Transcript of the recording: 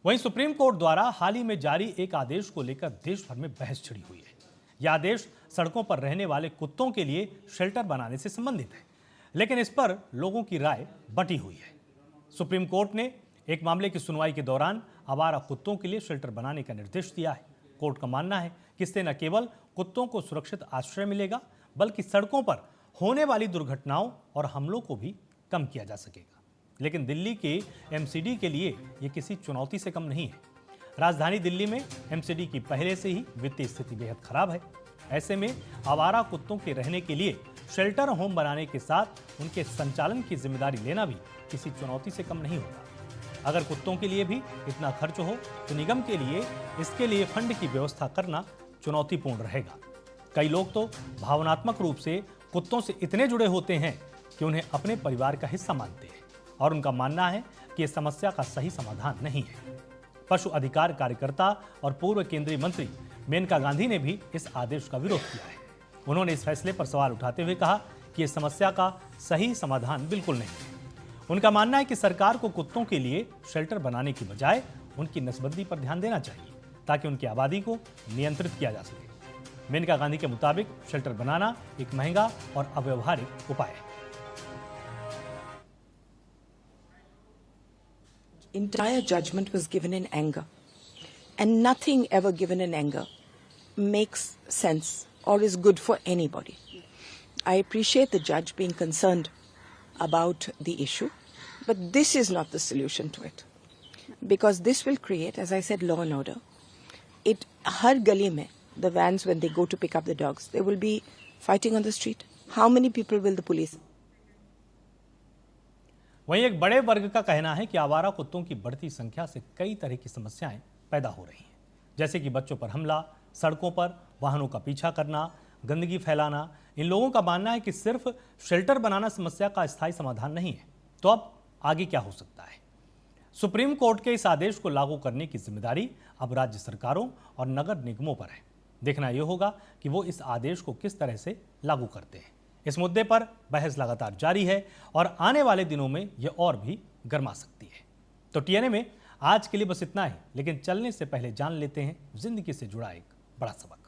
वहीं supreme court द्वारा हाल ही में जारी एक आदेश को लेकर देश भर में बहस छिड़ी हुई है। यह आदेश सड़कों पर रहने वाले कुत्तों के लिए शेल्टर बनाने से संबंधित है, लेकिन इस पर लोगों की राय बटी हुई है। सुप्रीम कोर्ट ने एक मामले की सुनवाई के दौरान आवारा कुत्तों के लिए शेल्टर बनाने का निर्देश दिया है। कोर्ट का मानना है कि इससे न केवल कुत्तों को सुरक्षित आश्रय मिलेगा, बल्कि सड़कों पर होने वाली दुर्घटनाओं और हमलों को भी कम किया जा सकेगा। लेकिन दिल्ली के एमसीडी के लिए ये किसी चुनौती से कम नहीं है। राजधानी दिल्ली में एमसीडी की पहले से ही वित्तीय स्थिति बेहद खराब है। ऐसे में आवारा कुत्तों के रहने के लिए शेल्टर होम बनाने के साथ उनके संचालन की जिम्मेदारी लेना भी किसी चुनौती से कम नहीं होगा। अगर कुत्तों के लिए भी इतना खर्च हो तो निगम के लिए इसके लिए फंड की व्यवस्था करना चुनौतीपूर्ण रहेगा। कई लोग तो भावनात्मक रूप से कुत्तों से इतने जुड़े होते हैं कि उन्हें अपने परिवार का हिस्सा मानते हैं और उनका मानना है कि इस समस्या का सही समाधान नहीं है। पशु अधिकार कार्यकर्ता और पूर्व केंद्रीय मंत्री मेनका गांधी ने भी इस आदेश का विरोध किया है। उन्होंने इस फैसले पर सवाल उठाते हुए कहा कि इस समस्या का सही समाधान बिल्कुल नहीं है। उनका मानना है कि सरकार को कुत्तों के लिए शेल्टर बनाने की बजाय उनकी नसबंदी पर ध्यान देना चाहिए, ताकि उनकी आबादी को नियंत्रित किया जा सके। मेनका गांधी के मुताबिक शेल्टर बनाना एक महंगा और अव्यवहारिक उपाय है। Entire judgment was given in anger, and nothing ever given in anger makes sense or is good for anybody. I appreciate the judge being concerned about the issue, but this is not the solution to it, because this will create, as I said, law and order. It har gali mein, the vans, when they go to pick up the dogs, they will be fighting on the street. How many people will the police? वहीं एक बड़े वर्ग का कहना है कि आवारा कुत्तों की बढ़ती संख्या से कई तरह की समस्याएं पैदा हो रही हैं, जैसे कि बच्चों पर हमला, सड़कों पर वाहनों का पीछा करना, गंदगी फैलाना। इन लोगों का मानना है कि सिर्फ शेल्टर बनाना समस्या का स्थायी समाधान नहीं है। तो अब आगे क्या हो सकता है? सुप्रीम कोर्ट के इस आदेश को लागू करने की जिम्मेदारी अब राज्य सरकारों और नगर निगमों पर है। देखना यह होगा कि वो इस आदेश को किस तरह से लागू करते हैं। इस मुद्दे पर बहस लगातार जारी है और आने वाले दिनों में यह और भी गर्मा सकती है। तो टीएनए में आज के लिए बस इतना ही, लेकिन चलने से पहले जान लेते हैं जिंदगी से जुड़ा एक बड़ा सबक।